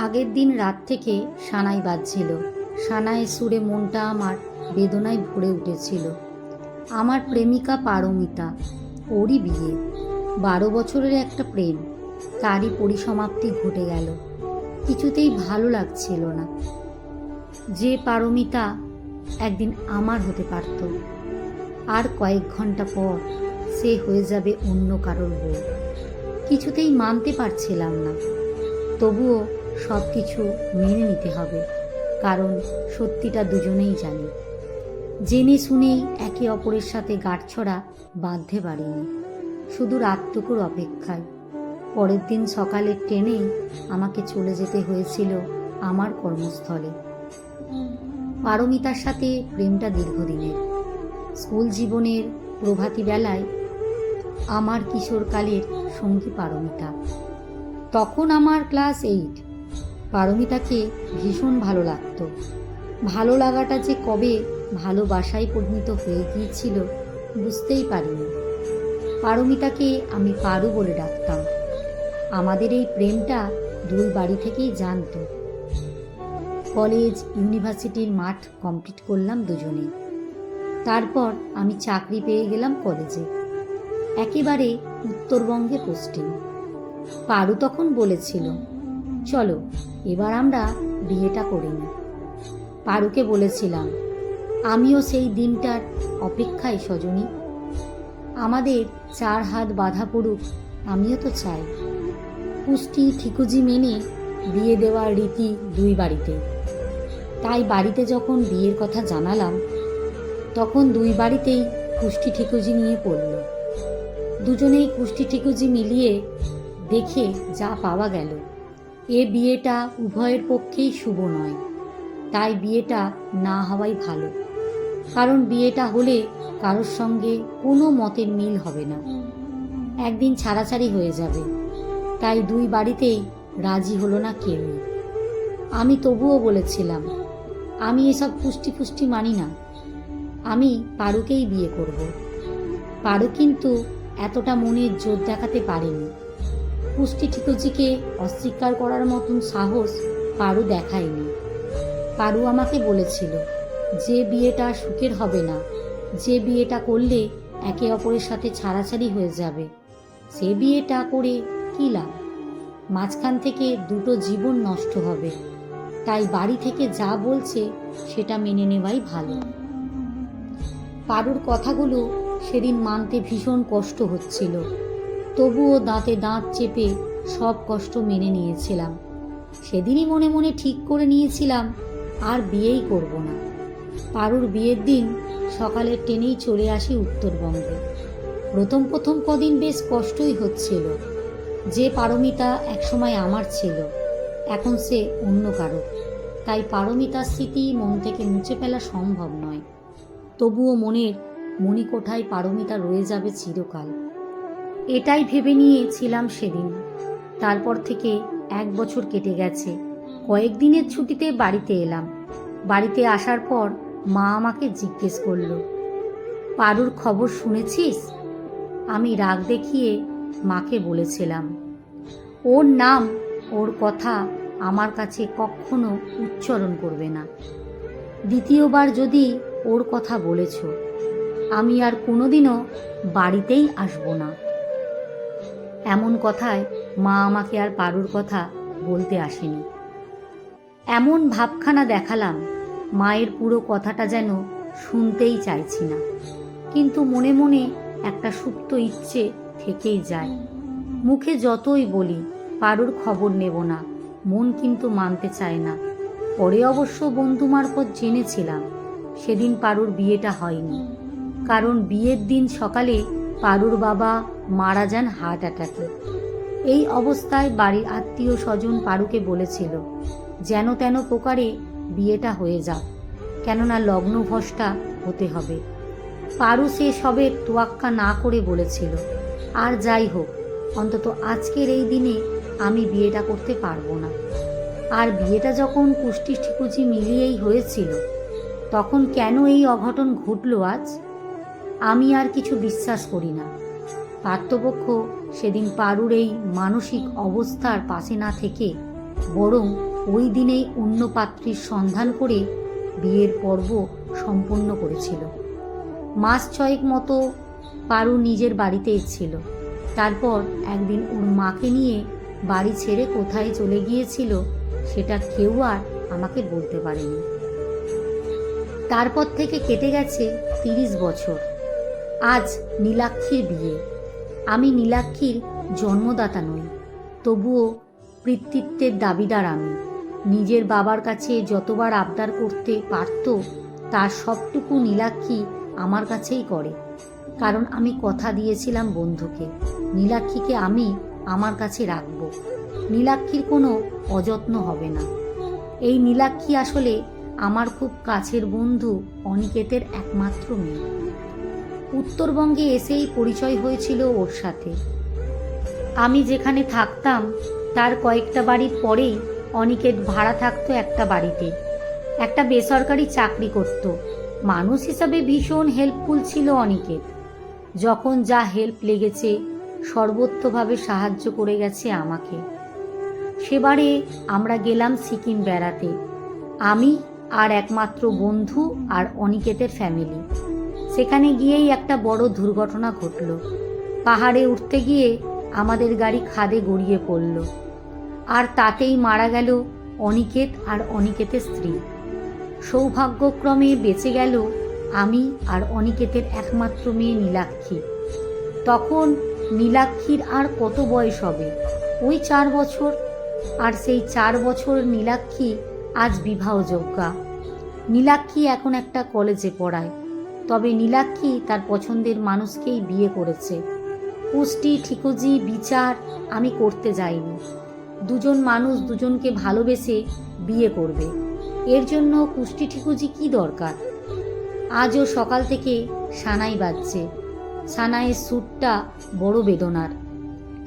আগের দিন রাত থেকে সানাই বাজছিল। সানাইয়ের সুরে মনটা আমার বেদনায় ভরে উঠেছিল। আমার প্রেমিকা পারমিতা, ওরই বিয়ে। 12 বছরের একটা প্রেম, তারই পরিসমাপ্তি ঘটে গেল। কিছুতেই ভালো লাগছিল না। যে পারমিতা একদিন আমার হতে পারত, আর কয়েক ঘন্টা পর সে হয়ে যাবে অন্য কারোর বউ। কিছুতেই মানতে পারছিলাম না। তবুও সব কিছু মেনে নিতে হবে, কারণ সত্যিটা দুজনেই জানি। জেনে শুনেই একে অপরের সাথে গাঁটছড়া বাঁধতে পারিনি, শুধু রাতটুকুর অপেক্ষায়। পরের দিন সকালে ট্রেনেই আমাকে চলে যেতে হয়েছিল আমার কর্মস্থলে। পারমিতার সাথে প্রেমটা দীর্ঘদিনের। স্কুল জীবনের প্রভাতী বেলায় আমার কিশোরকালের সঙ্গী পারমিতা। তখন আমার ক্লাস 8। পারমিতাকে ভীষণ ভালো লাগতো। ভালো লাগাটা যে কবে ভালোবাসায় পরিণত হয়ে গিয়েছিল বুঝতেই পারিনি। পারমিতাকে আমি পারু বলে ডাকতাম। আমাদের এই প্রেমটা দুই বাড়ি থেকেই জানতো। কলেজ ইউনিভার্সিটির মাঠ কমপ্লিট করলাম দুজনে। তারপর আমি চাকরি পেয়ে গেলাম কলেজে, একেবারে উত্তরবঙ্গে পোস্টিং। পারু তখন বলেছিল, চলো এবার আমরা বিয়েটা করে নিই। পারুকে বলেছিলাম, আমিও সেই দিনটার অপেক্ষায় সজনী। আমাদের 4 হাত বাঁধা পড়ুক, আমিও তো চাই। পুষ্টি ঠিকুজি মেনে বিয়ে দেওয়ার রীতি দুই বাড়িতে। তাই বাড়িতে যখন বিয়ের কথা জানালাম, তখন দুই বাড়িতেই কুষ্টি ঠিকুজি নিয়ে পড়ল। দুজনেই কুষ্টি ঠিকুজি মিলিয়ে দেখে যা পাওয়া গেল, এ বিয়েটা উভয়ের পক্ষেই শুভ নয়। তাই বিয়েটা না হওয়াই ভালো, কারণ বিয়েটা হলে কারোর সঙ্গে কোনো মতের মিল হবে না, একদিন ছাড়াছাড়ি হয়ে যাবে। তাই দুই বাড়িতেই রাজি হলো না কেউই। আমি তবুও বলেছিলাম, আমি এসব পুষ্টি মানি না, আমি পারুকেই বিয়ে করব। পারু কিন্তু এতটা মনের জোর দেখাতে পারেনি। পুষ্টি ঠিকুজিকে অস্বীকার করার মতন সাহস পারু দেখায়নি। পারু আমাকে বলেছিল, যে বিয়েটা সুখের হবে না, যে বিয়েটা করলে একে অপরের সাথে ছাড়াছাড়ি হয়ে যাবে, সে বিয়েটা করে কী লাভ? মাঝখান থেকে দুটো জীবন নষ্ট হবে। তাই বাড়ি থেকে যা বলছে সেটা মেনে নেওয়াই ভালো। পারুর কথাগুলো সেদিন মানতে ভীষণ কষ্ট হচ্ছিল, তবুও দাঁতে দাঁত চেপে সব কষ্ট মেনে নিয়েছিলাম। সেদিনই মনে মনে ঠিক করে নিয়েছিলাম আর বিয়েই করব না। পারুর বিয়ের দিন সকালে ট্রেনেই চলে আসি উত্তরবঙ্গে। প্রথম কদিন বেশ কষ্টই হচ্ছিল। যে পারমিতা একসময় আমার ছিল, এখন সে অন্য কারো। তাই পারমিতার স্মৃতি মন থেকে মুছে ফেলা সম্ভব নয়। তবুও মনের মণিকোঠায় পারমিতা রয়ে যাবে চিরকাল, এটাই ভেবে নিয়েছিলাম সেদিন। তারপর থেকে 1 বছর কেটে গেছে। কয়েকদিনের ছুটিতে বাড়িতে এলাম। বাড়িতে আসার পর মা আমাকে জিজ্ঞেস করল, পারুর খবর শুনেছিস? আমি রাগ দেখিয়ে মাকে বলেছিলাম, ওর নাম, ওর কথা আমার কাছে কখনো উচ্চারণ করবে না। দ্বিতীয়বার যদি ওর কথা বলেছ, আমি আর কোনোদিনও বাড়িতেই আসব না। এমন কথায় মা আমাকে আর পারুর কথা বলতে আসেনি। এমন ভাবখানা দেখালাম, মায়ের পুরো কথাটা যেন শুনতেই চাইছি না। কিন্তু মনে মনে একটা সুপ্ত ইচ্ছে থেকেই যায়। মুখে যতই বলি পারুর খবর নেব না, মন কিন্তু মানতে চায় না। পরে অবশ্য বন্ধু মারফত জেনেছিলাম সেদিন পারুর বিয়েটা হয়নি, কারণ বিয়ের দিন সকালে পারুর বাবা মারা যান হার্ট অ্যাটাকে। এই অবস্থায় বাড়ির আত্মীয় স্বজন পারুকে বলেছিল, যেন তেন প্রকারে বিয়েটা হয়ে যাক, কেননা লগ্নভ্রষ্টা হতে হবে। পারু সে সবের তোয়াক্কা না করে বলেছিল, আর যাই হোক, অন্তত আজকের এই দিনে আমি বিয়েটা করতে পারবো না। আর বিয়েটা যখন কুষ্টি ঠিকুজি মিলিয়েই হয়েছিল, তখন কেন এই অঘটন ঘটল আজ? আমি আর কিছু বিশ্বাস করি না। পার্থপক্ষ সেদিন পারুর এই মানসিক অবস্থার পাশে না থেকে বরং ওই দিনেই অন্য পাত্রীর সন্ধান করে বিয়ের পর্ব সম্পন্ন করেছিল। মাস 6 মতো পারু নিজের বাড়িতেই ছিল। তারপর একদিন ওর মাকে নিয়ে বাড়ি ছেড়ে কোথায় চলে গিয়েছিল সেটা কেউ আর আমাকে বলতে পারেনি। তারপর থেকে কেটে গেছে 30 বছর। আজ নীলাক্ষীর বিয়ে। আমি নীলাক্ষীর জন্মদাতা নই, তবুও পিতৃত্বের দাবিদার আমি। নিজের বাবার কাছে যতবার আবদার করতে পারত তার সবটুকু নীলাক্ষী আমার কাছেই করে, কারণ আমি কথা দিয়েছিলাম বন্ধুকে নীলাক্ষীকে আমি আমার কাছে রাখব। নীলাক্ষীর কোনো অযত্ন হবে না। এই নীলাক্ষী আসলে আমার খুব কাছের বন্ধু অনিকেতের একমাত্র মেয়ে। উত্তরবঙ্গে এসেই পরিচয় হয়েছিল ওর সাথে। আমি যেখানে থাকতাম তার কয়েকটা বাড়ির পরেই অনিকেত ভাড়া থাকতো একটা বাড়িতে। একটা বেসরকারি চাকরি করত। মানুষ হিসাবে ভীষণ হেল্পফুল ছিল অনিকেত। যখন যা হেল্প লেগেছে সর্বত্রভাবে সাহায্য করে গেছে আমাকে। সেবারে আমরা গেলাম সিকিম বেড়াতে, আমি আর একমাত্র বন্ধু আর অনিকেতের ফ্যামিলি। সেখানে গিয়েই একটা বড় দুর্ঘটনা ঘটল। পাহাড়ে উঠতে গিয়ে আমাদের গাড়ি খাদে গড়িয়ে পড়ল, আর তাতেই মারা গেল অনিকেত আর অনিকেতের স্ত্রী। সৌভাগ্যক্রমে বেঁচে গেল আমি আর অনিকেতের একমাত্র মেয়ে নীলাক্ষী। তখন নীলাক্ষীর আর কত বয়স হবে, ওই 4 বছর। আর সেই 4 বছর নীলাক্ষী আজ বিবাহযোগ্যা। নীলাক্ষী এখন একটা কলেজে পড়ায়, তবে নীলাক্ষী তার পছন্দের মানুষকেই বিয়ে করেছে। পুষ্টি ঠিকুজি বিচার আমি করতে যাইনি। দুজন মানুষ দুজনকে ভালোবেসে বিয়ে করবে, এর জন্য কুষ্টি ঠিকুজি কি দরকার? আজও সকাল থেকে সানাই বাজছে। সানাইয়ের সুরটা বড় বেদনার,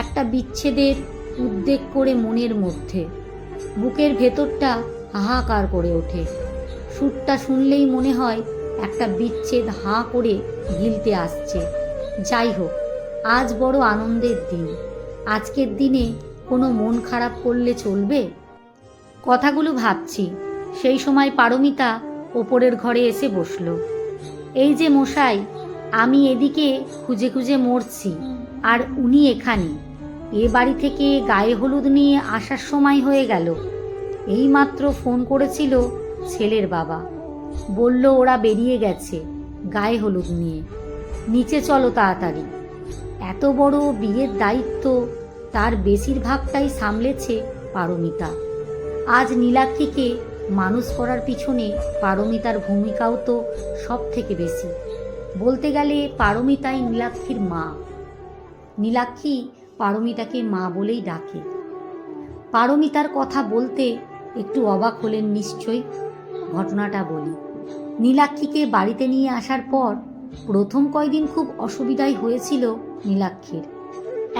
একটা বিচ্ছেদের উদ্বেগ করে মনের মধ্যে। বুকের ভেতরটা হাহাকার করে ওঠে। সুরটা শুনলেই মনে হয় একটা বিচ্ছেদ হাঁ করে গিলতে আসছে। যাই হোক, আজ বড় আনন্দের দিন। আজকের দিনে কোনো মন খারাপ করলে চলবে? কথাগুলো ভাবছি, সেই সময় পারমিতা ওপরের ঘরে এসে বসল। এই যে মশাই, আমি এদিকে খুঁজে খুঁজে মরছি, আর উনি এখানে। এ বাড়ি থেকে গায়ে হলুদ নিয়ে আসার সময় হয়ে গেল। এইমাত্র ফোন করেছিল ছেলের বাবা, বলল ওরা বেরিয়ে গেছে গায়ে হলুদ নিয়ে। নিচে চলো তাড়াতাড়ি। এত বড় বিয়ের দায়িত্ব তার বেশিরভাগটাই সামলেছে পারমিতা। আজ নীলাক্ষীকে মানুষ করার পিছনে পারমিতার ভূমিকাও তো সব থেকে বেশি। বলতে গেলে পারমিতাই নীলাক্ষীর মা। নীলাক্ষী পারমিতাকে মা বলেই ডাকে। পারমিতার কথা বলতে একটু অবাক হলেন নিশ্চয়ই। ঘটনাটা বলি। নীলাক্ষীকে বাড়িতে নিয়ে আসার পর প্রথম কয়দিন খুব অসুবিধাই হয়েছিল নীলাক্ষীর।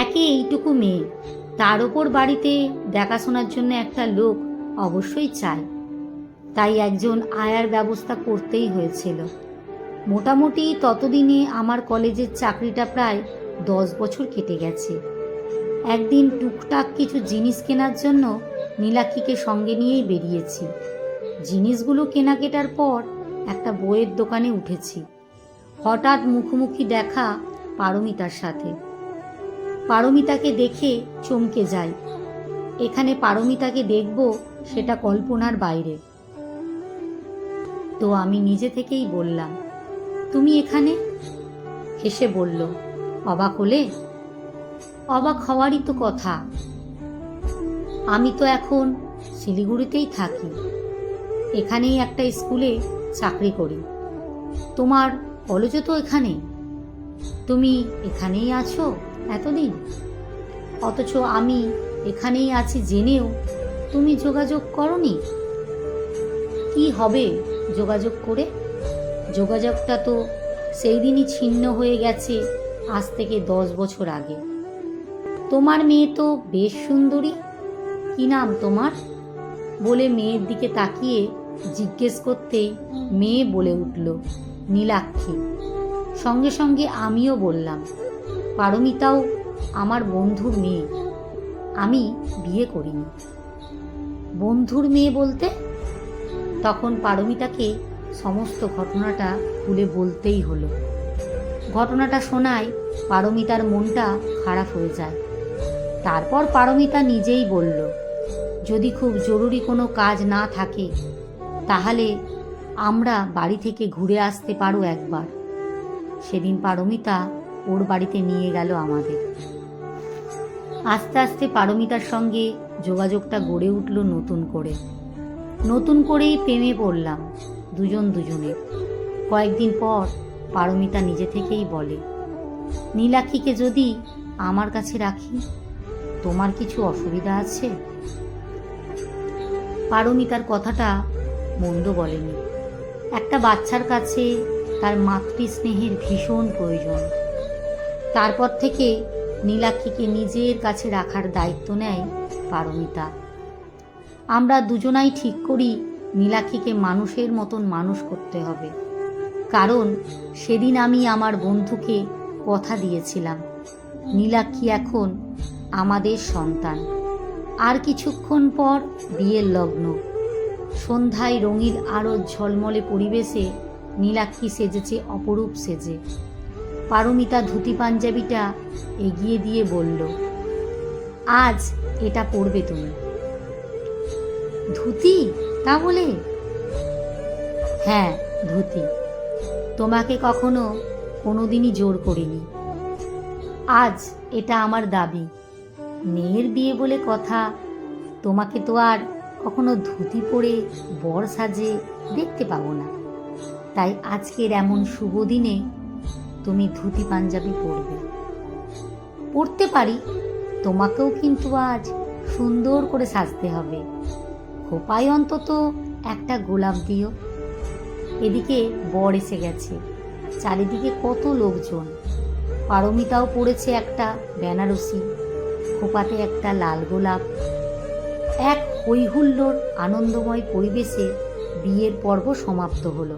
একে এইটুকু মেয়ে, তার ওপর বাড়িতে দেখাশোনার জন্য একটা লোক অবশ্যই চাই। তাই একজন আয়ার ব্যবস্থা করতেই হয়েছিল। মোটামুটি ততদিনে আমার কলেজের চাকরিটা প্রায় 10 বছর কেটে গেছে। একদিন টুকটাক কিছু জিনিস কেনার জন্য নীলাক্ষীকে সঙ্গে নিয়েই বেরিয়েছি। জিনিসগুলো কেনাকাটার পর একটা বইয়ের দোকানে উঠেছি। হঠাৎ মুখোমুখি দেখা পারমিতার সাথে। পারমিতাকে দেখে চমকে যাই। এখানে পারমিতাকে দেখব সেটা কল্পনার বাইরে। তো আমি নিজে থেকেই বললাম, তুমি এখানে? হেসে বলল, অবাক হলে? অবাক হওয়ারই তো কথা। আমি তো এখন শিলিগুড়িতেই থাকি, এখানেই একটা স্কুলে চাকরি করি। তোমার কলেজও তো এখানেই। তুমি এখানেই আছো এতদিন, অথচ আমি এখানেই আছি জেনেও তুমি যোগাযোগ করনি। কি হবে যোগাযোগ করে? যোগাযোগটা তো সেই দিনই ছিন্ন হয়ে গেছে, আজ থেকে 10 বছর আগে। তোমার মেয়ে তো বেশ সুন্দরী, কি নাম তোমার? বলে মেয়ের দিকে তাকিয়ে জিজ্ঞেস করতেই মেয়ে বলে উঠল, নীলাক্ষী। সঙ্গে সঙ্গে আমিও বললাম, পারমিতাও আমার বন্ধুর মেয়ে, আমি বিয়ে করিনি। বন্ধুর মেয়ে বলতে? তখন পারমিতাকে সমস্ত ঘটনাটা খুলে বলতেই হলো। ঘটনাটা শোনায় পারমিতার মনটা খারাপ হয়ে যায়। তারপর পারমিতা নিজেই বলল, যদি খুব জরুরি কোনো কাজ না থাকে তাহলে আমরা বাড়ি থেকে ঘুরে আসতে পারো একবার। সেদিন পারমিতা ওর বাড়িতে নিয়ে গেল আমাদের। আস্তে আস্তে পারমিতার সঙ্গে যোগাযোগটা গড়ে উঠল নতুন করেই প্রেমে পড়লাম দুজনে। কয়েকদিন পর পারমিতা নিজে থেকেই বলে, নীলাক্ষীকে যদি আমার কাছে রাখি, তোমার কিছু অসুবিধা আছে? পারমিতার কথাটা মন্দ বলেনি। একটা বাচ্চার কাছে তার মাতৃস্নেহের ভীষণ প্রয়োজন। তারপর থেকে নীলাক্ষীকে নিজের কাছে রাখার দায়িত্ব নেয় পারমিতা। আমরা দুজনাই ঠিক করি নীলাক্ষীকে মানুষের মতন মানুষ করতে হবে। কারণ সেদিন আমি আমার বন্ধুকে কথা দিয়েছিলাম, নীলাক্ষী এখন আমাদের সন্তান। আর কিছুক্ষণ পর বিয়ের লগ্ন। সন্ধ্যায় রঙিন আরো ঝলমলে পরিবেশে নীলাক্ষী সেজেছে অপরূপ সেজে। পারমিতা ধুতি পাঞ্জাবিটা এগিয়ে দিয়ে বলল, আজ এটা পরবে তুমি। ধুতি? তা বলে? হ্যাঁ, ধুতি। তোমাকে কখনো কোনোদিনই জোর করিনি। আজ এটা আমার দাবি। মেয়ের বিয়ে বলে কথা, তোমাকে তো আর কখনো ধুতি পরে বর সাজে দেখতে পাবো না। তাই আজকের এমন শুভ দিনে তুমি ধুতি পাঞ্জাবি পরবে। পরতে পারি, তোমাকেও কিন্তু আজ সুন্দর করে সাজতে হবে। খোপায় অন্তত একটা গোলাপ দিও। এদিকে বর এসে গেছে, চারিদিকে কত লোকজন। পারমিতাও পড়েছে একটা বেনারসি, খোপাতে একটা লাল গোলাপ। এক হৈহুল্লোড় আনন্দময় পরিবেশে বিয়ের পর্ব সমাপ্ত হলো।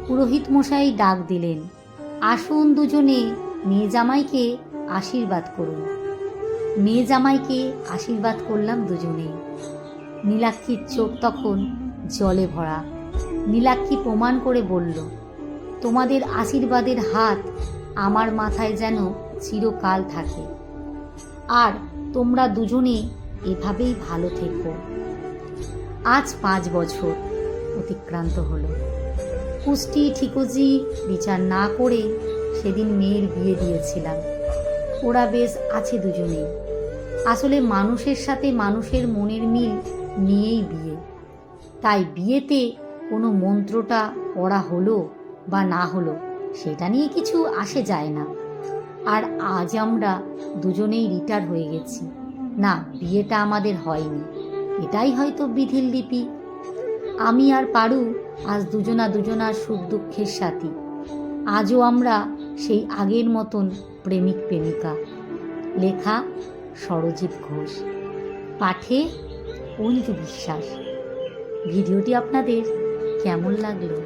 পুরোহিত মশাই ডাক দিলেন, আসুন দুজনে মেয়ে জামাইকে আশীর্বাদ করুন। মেয়ে জামাইকে আশীর্বাদ করলাম দুজনেই। নীলাক্ষীর চোখ তখন জলে ভরা। নীলাক্ষী প্রমাণ করে বলল, তোমাদের আশীর্বাদের হাত আমার মাথায় যেন চিরকাল থাকে। আর তোমরা দুজনে এভাবেই ভালো থেকো। আজ 5 বছর অতিক্রান্ত হলো। কুষ্টি ঠিকুজি বিচার না করে সেদিন মেয়ের বিয়ে দিয়েছিলাম। ওরা বেশ আছে দুজনেই। আসলে মানুষের সাথে মানুষের মনের মিল নিয়েই বিয়ে। তাই বিয়েতে কোনো মন্ত্রটা পড়া হলো বা না হলো সেটা নিয়ে কিছু আসে যায় না। আর আজ আমরা দুজনেই রিটায়ার হয়ে গেছি। না, বিয়েটা আমাদের হয়নি, এটাই হয়তো বিধির লিপি। আমি আর পারু আজ দুজনার সুখ দুঃখের সাথী। আজও আমরা সেই আগের মতন প্রেমিক প্রেমিকা। লেখা সরজিৎ ঘোষ, পাঠে অঞ্জু বিশ্বাস। ভিডিওটি আপনাদের কেমন লাগলো?